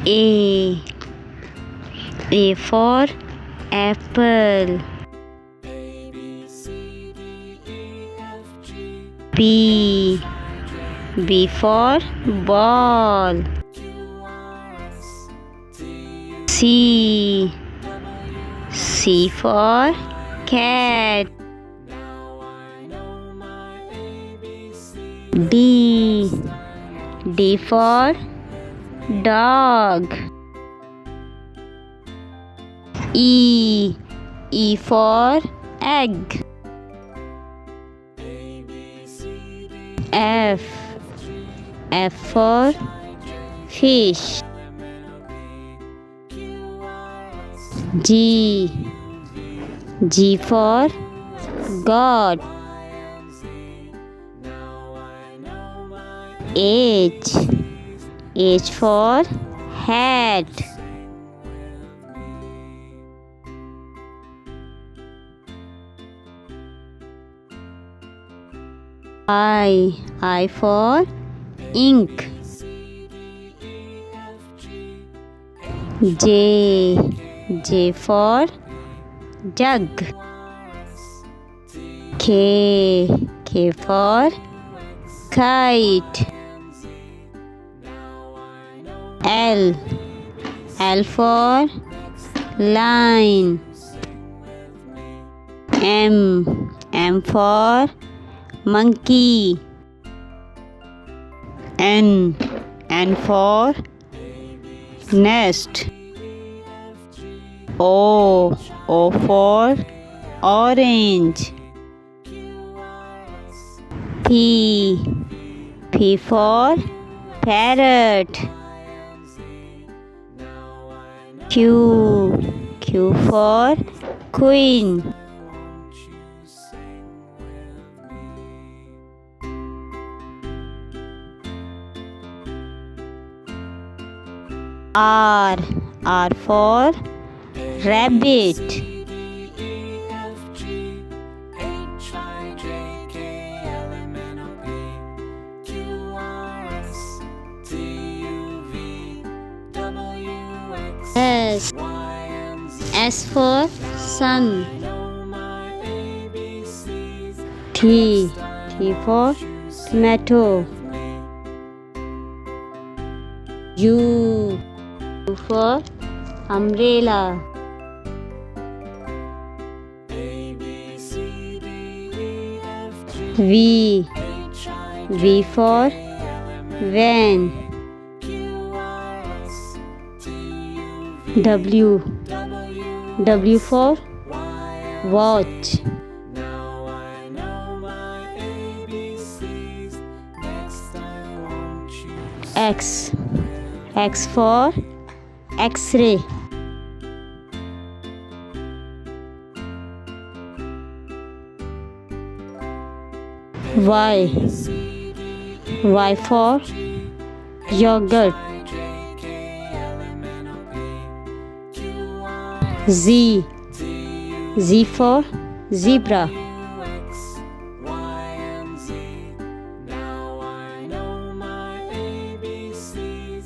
A. A for apple. B. B for ball. C. C for cat. D. D for dog. E. E for egg. F. F for fish. G. G for God. H. H for hat. I for ink. J. J for jug. K. K for kite. L. L for line. M. M for monkey. N. N for nest. O. O for orange. P. P for parrot. Q. Q for queen. R. R for rabbit. S. S for sun. T. T for tomato. U. U for umbrella. V. V for van. W. W for watch. X. X for X-ray. Y. Y for yogurt. Z. Z for zebra.